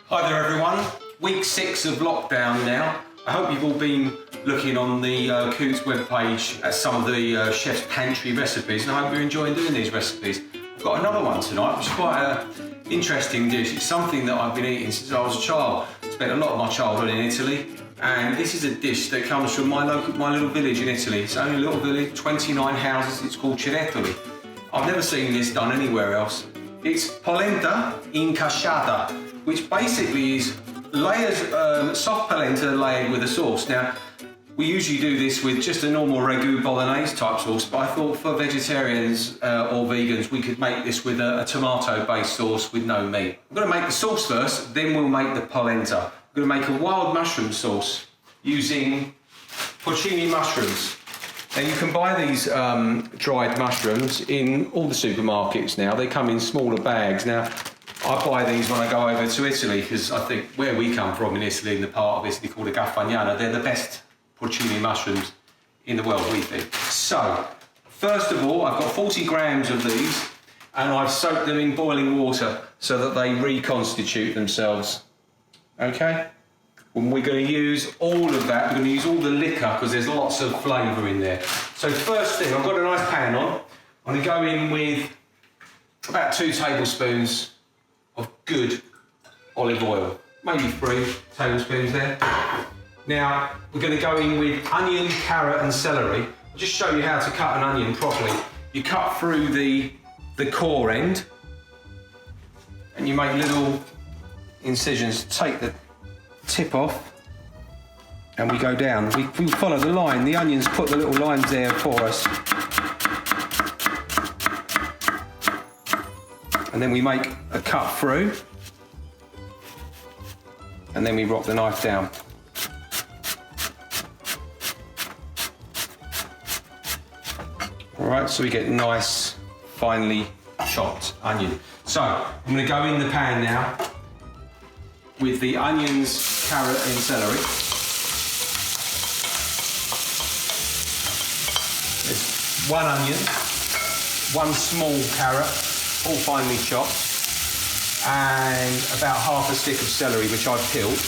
Hi there everyone, week 6 of lockdown now. I hope you've all been looking on the Coutts webpage at some of the chef's pantry recipes, and I hope you're enjoying doing these recipes. I've got another one tonight, which is quite an interesting dish. It's something that I've been eating since I was a child. Spent a lot of my childhood in Italy, and this is a dish that comes from my little village in Italy. It's only a little village, 29 houses. It's called Cirettoli. I've never seen this done anywhere else. It's polenta incasciata, which basically is layers, soft polenta layered with a sauce. Now, we usually do this with just a normal ragu bolognese type sauce, but I thought for vegetarians or vegans, we could make this with a tomato-based sauce with no meat. I'm gonna make the sauce first, then we'll make the polenta. I'm gonna make a wild mushroom sauce using porcini mushrooms. Now you can buy these dried mushrooms in all the supermarkets now. They come in smaller bags. Now, I buy these when I go over to Italy because I think where we come from in Italy, in the part of Italy called the Gafagnana, they're the best porcini mushrooms in the world, we think. So, first of all, I've got 40 grams of these and I've soaked them in boiling water so that they reconstitute themselves. Okay? When we're going to use all of that, we're going to use all the liquor because there's lots of flavour in there. So first thing, I've got a nice pan on. I'm going to go in with about 2 tablespoons of good olive oil. Maybe 3 tablespoons there. Now, we're going to go in with onion, carrot and celery. I'll just show you how to cut an onion properly. You cut through the core end and you make little incisions. Take the tip off and we go down. We follow the line. The onions put the little lines there for us. And then we make a cut through and then we rock the knife down. Alright, so we get nice, finely chopped onion. So, I'm going to go in the pan now with the onions, carrot and celery. There's 1 onion, 1 small carrot, all finely chopped, and about half a stick of celery, which I've peeled.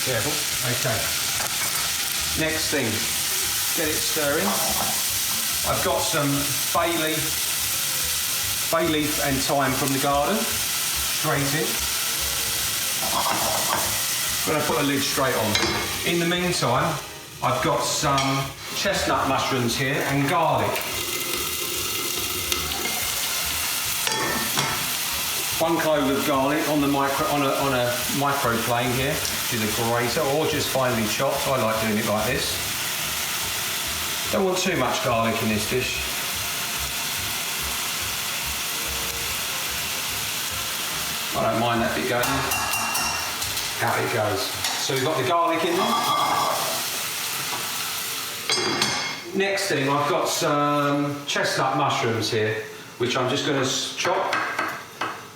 Careful. Okay. Next thing, get it stirring. I've got some bay leaf and thyme from the garden, straight in. I'm going to put a lid straight on. In the meantime, I've got some chestnut mushrooms here and garlic. 1 clove of garlic on a microplane here with a grater, or just finely chopped. I like doing it like this. Don't want too much garlic in this dish. I don't mind that bit going. Out it goes. So we've got the garlic in there. Next thing, I've got some chestnut mushrooms here, which I'm just going to chop.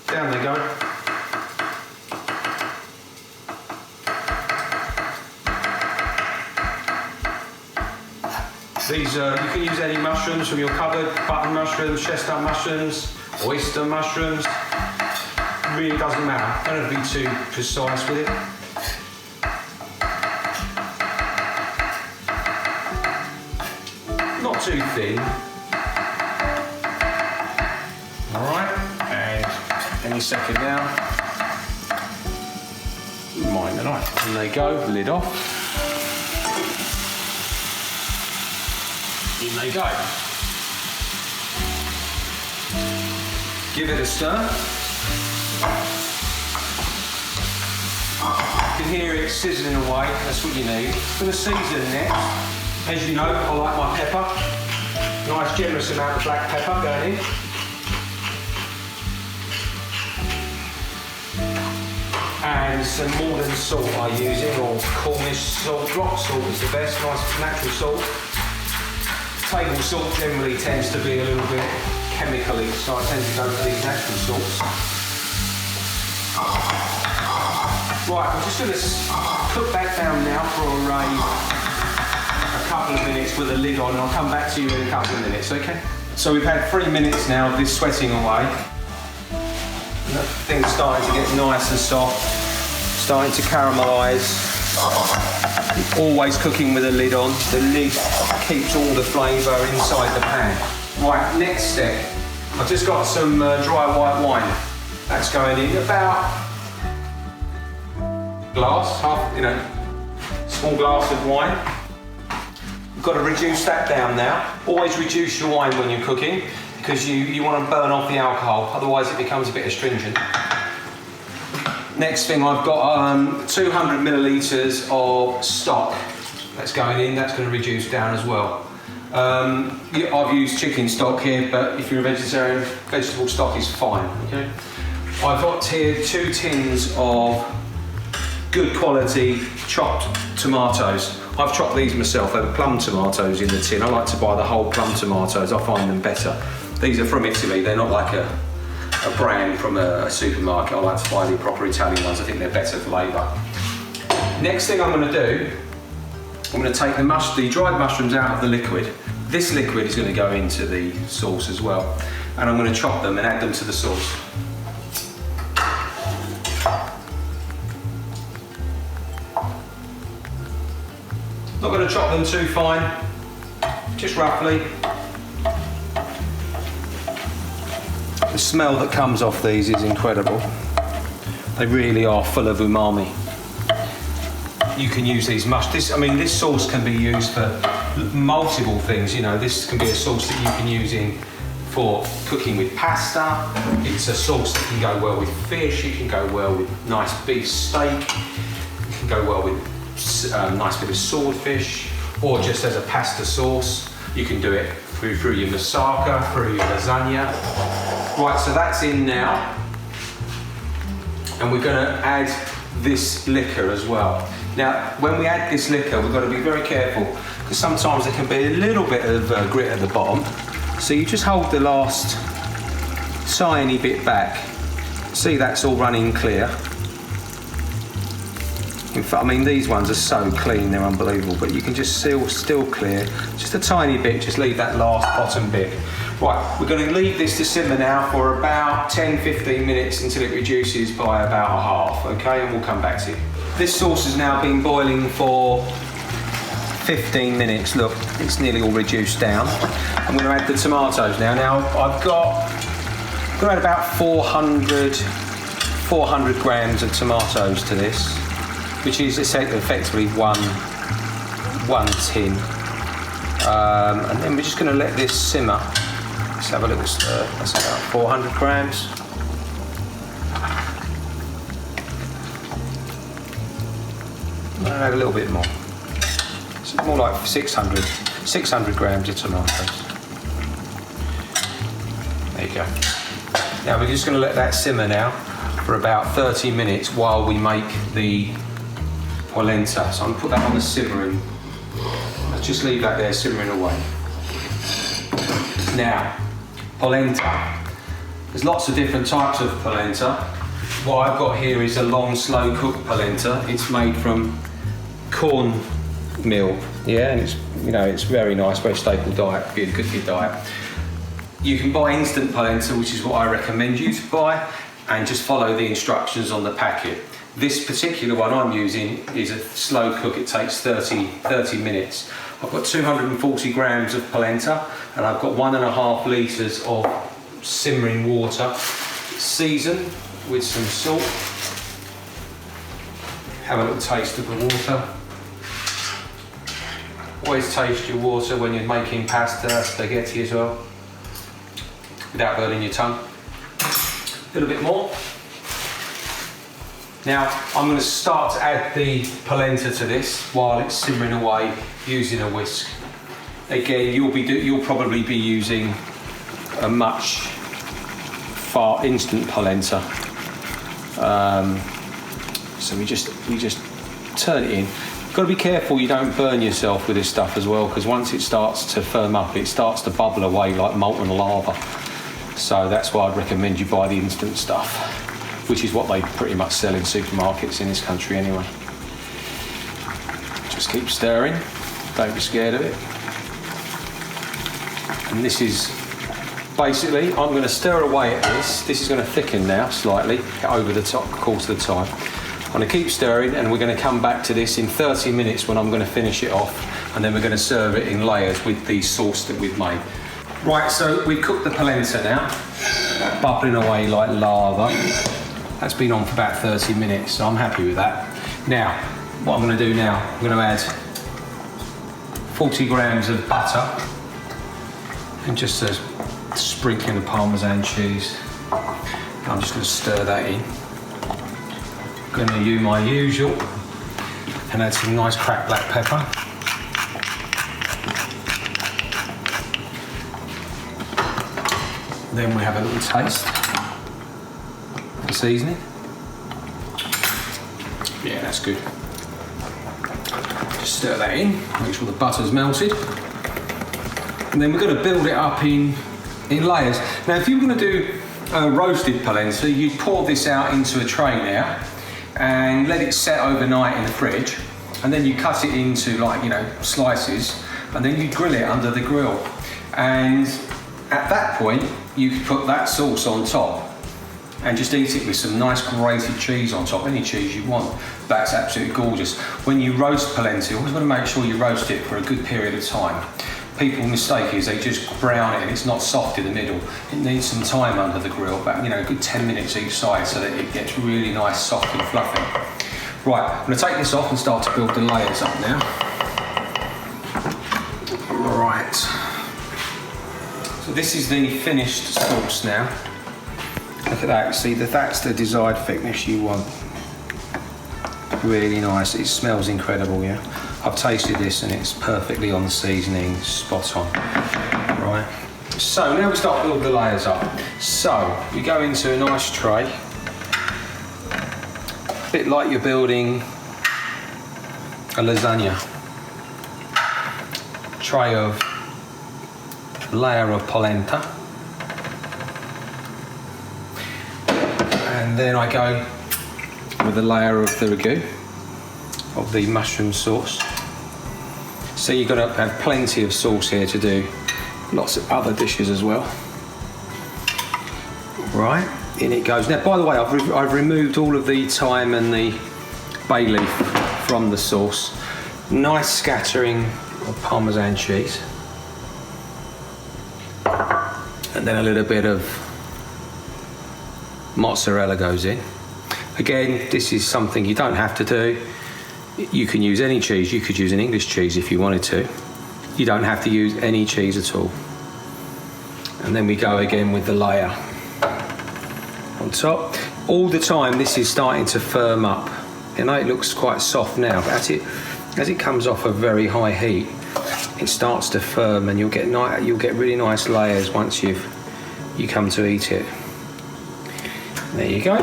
Down they go. These, you can use any mushrooms from your cupboard, button mushrooms, chestnut mushrooms, oyster mushrooms. Really doesn't matter. Don't have to be too precise with it. Not too thin. Alright, and any second now. Mind the knife. And they go, lid off. In they go. Give it a stir. You can hear it sizzling away, that's what you need. For the season next, as you know, I like my pepper. Nice generous amount of black pepper going in. And some Morden salt I'm using, or Cornish salt. Rock salt is the best, nice natural salt. Table salt generally tends to be a little bit chemically, so I tend to go for these natural salts. Right, I'm just going to put that down now for a couple of minutes with a lid on, and I'll come back to you in a couple of minutes, okay? So we've had 3 minutes now of this sweating away. Things starting to get nice and soft, starting to caramelise. Always cooking with a lid on. The lid keeps all the flavour inside the pan. Right, next step. I've just got some dry white wine. That's going in about glass, small glass of wine. You've got to reduce that down now. Always reduce your wine when you're cooking because you want to burn off the alcohol, otherwise it becomes a bit astringent. Next thing, I've got 200 millilitres of stock that's going in. That's going to reduce down as well. I've used chicken stock here, but if you're a vegetarian, vegetable stock is fine. Okay. I've got here 2 tins of good quality chopped tomatoes. I've chopped these myself. They're plum tomatoes in the tin. I like to buy the whole plum tomatoes. I find them better. These are from Italy. They're not like a brand from a supermarket. I like to buy the proper Italian ones. I think they're better flavour. Next thing I'm going to do, I'm going to take the dried mushrooms out of the liquid. This liquid is going to go into the sauce as well, and I'm going to chop them and add them to the sauce. Not going to chop them too fine, just roughly. The smell that comes off these is incredible. They really are full of umami. You can use these this sauce can be used for multiple things. This can be a sauce that you can use for cooking with pasta. It's a sauce that can go well with fish. It can go well with nice beef steak. It can go well with a nice bit of swordfish, or just as a pasta sauce. You can do it through your moussaka, through your lasagna. Right, so that's in now. And we're going to add this liquor as well. Now, when we add this liquor, we've got to be very careful because sometimes there can be a little bit of grit at the bottom. So you just hold the last tiny bit back. See, that's all running clear. In fact, these ones are so clean, they're unbelievable, but you can just still clear. Just a tiny bit, just leave that last bottom bit. Right, we're going to leave this to simmer now for about 10-15 minutes until it reduces by about a half, okay? And we'll come back to you. This sauce has now been boiling for 15 minutes. Look, it's nearly all reduced down. I'm going to add the tomatoes now. Now, I've got add about 400 grams of tomatoes to this, which is effectively one tin. And then we're just going to let this simmer. Let's have a little stir. That's about 400 grams. I'm going to add a little bit more. It's more like 600 grams of tomatoes. There you go. Now we're just going to let that simmer now for about 30 minutes while we make the polenta. So I'm going to put that on the simmering. Let's just leave that there simmering away. Now, polenta. There's lots of different types of polenta. What I've got here is a long, slow cooked polenta. It's made from corn meal, yeah, and it's very nice, very staple diet, be good for your diet. You can buy instant polenta, which is what I recommend you to buy, and just follow the instructions on the packet. This particular one I'm using is a slow cook. It takes 30 minutes. I've got 240 grams of polenta, and I've got 1.5 litres of simmering water. Season with some salt. Have a little taste of the water. Always taste your water when you're making pasta, spaghetti as well, without burning your tongue. A little bit more. Now I'm going to start to add the polenta to this while it's simmering away using a whisk. Again, you'll probably be using a much far instant polenta. So we just turn it in. You've got to be careful you don't burn yourself with this stuff as well, because once it starts to firm up, it starts to bubble away like molten lava. So that's why I'd recommend you buy the instant stuff, which is what they pretty much sell in supermarkets in this country anyway. Just keep stirring, don't be scared of it. And this is basically, I'm going to stir away at this. This is going to thicken now slightly over the top course of the time. I'm going to keep stirring, and we're going to come back to this in 30 minutes when I'm going to finish it off, and then we're going to serve it in layers with the sauce that we've made. Right, so we've cooked the polenta now, bubbling away like lava. That's been on for about 30 minutes, so I'm happy with that. Now, what I'm going to do now, I'm going to add 40 grams of butter and just a sprinkling of Parmesan cheese. I'm just going to stir that in. I'm going to use my usual and add some nice cracked black pepper. Then we have a little taste of seasoning. Yeah, that's good. Just stir that in, make sure the butter's melted. And then we're going to build it up in layers. Now, if you're going to do roasted polenta, you'd pour this out into a tray now and let it set overnight in the fridge. And then you cut it into, like, slices, and then you grill it under the grill. And at that point, you could put that sauce on top and just eat it with some nice grated cheese on top, any cheese you want. That's absolutely gorgeous. When you roast polenta, you always want to make sure you roast it for a good period of time. People mistake is they just brown it and it's not soft in the middle. It needs some time under the grill, about a good 10 minutes each side, so that it gets really nice, soft and fluffy. Right, I'm going to take this off and start to build the layers up now. Right. So this is the finished sauce now. Look at that, see, that's the desired thickness you want. Really nice, it smells incredible, yeah. I've tasted this and it's perfectly on the seasoning, spot on. Right, so now we start building the layers up. So, we go into a nice tray. A bit like you're building a lasagna. Tray of layer of polenta. And then I go with a layer of the ragout, of the mushroom sauce. So you've got to have plenty of sauce here to do lots of other dishes as well. Right, in it goes. Now, by the way, I've removed all of the thyme and the bay leaf from the sauce. Nice scattering of Parmesan cheese. And then a little bit of mozzarella goes in. Again, this is something you don't have to do. You can use any cheese. You could use an English cheese if you wanted to. You don't have to use any cheese at all. And then we go again with the layer on top. All the time this is starting to firm up. You know, it looks quite soft now, but as it comes off a very high heat, it starts to firm, and you'll get really nice layers once you come to eat it. There you go.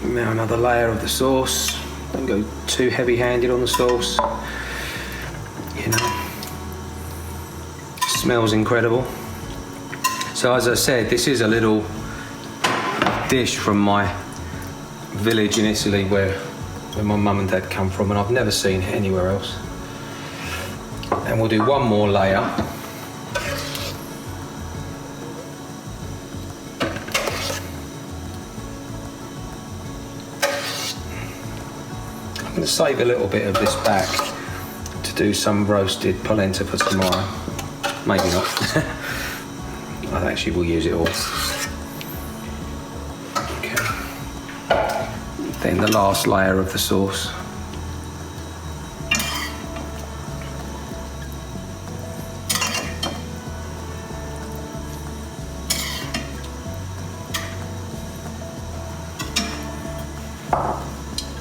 Now another layer of the sauce. Don't go too heavy-handed on the sauce. Smells incredible. So as I said, this is a little dish from my village in Italy where my mum and dad come from, and I've never seen it anywhere else. And we'll do one more layer. I'm going to save a little bit of this back to do some roasted polenta for tomorrow. Maybe not. I actually will use it all. Okay. Then the last layer of the sauce.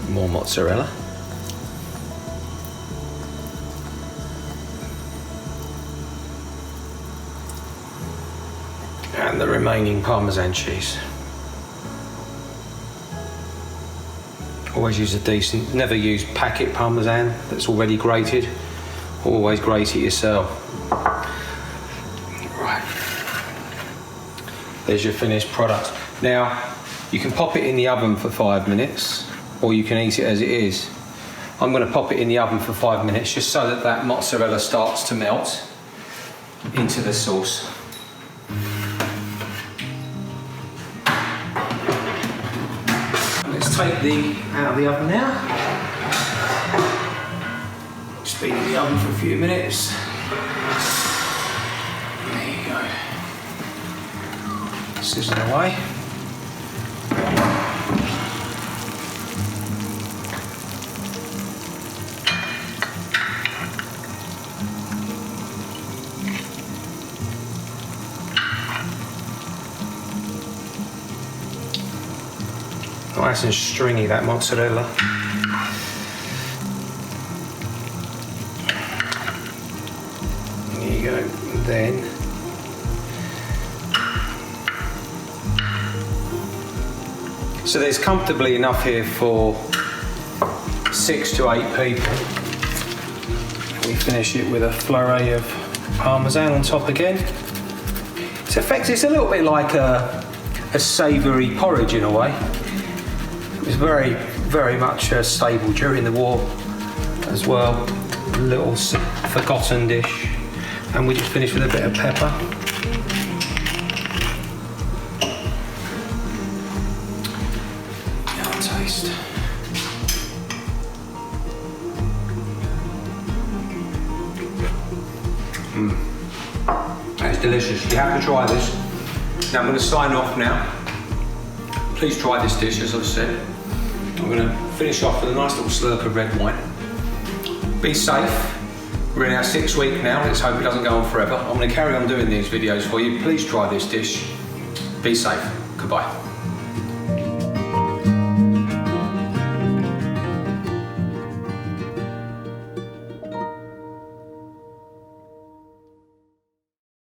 More mozzarella. And the remaining Parmesan cheese. Always use a decent, never use packet Parmesan that's already grated. Always grate it yourself. Right. There's your finished product. Now, you can pop it in the oven for 5 minutes, or you can eat it as it is. I'm going to pop it in the oven for 5 minutes just so that mozzarella starts to melt. into the sauce. Let's take the out of the oven now. Just be in the oven for a few minutes. There you go. Sizzling away. Nice and stringy, that mozzarella. There you go. Then so there's comfortably enough here for 6 to 8 people. We finish it with a flurry of parmesan on top again. It's effective. It's a little bit like a savoury porridge in a way. It was very much stable during the war as well. A little forgotten dish. And we just finish with a bit of pepper. Now taste. That's delicious. You have to try this. Now I'm going to sign off now. Please try this dish, as I've said. I'm going to finish off with a nice little slurp of red wine. Be safe. We're in our 6th week now. Let's hope it doesn't go on forever. I'm going to carry on doing these videos for you. Please try this dish. Be safe. Goodbye.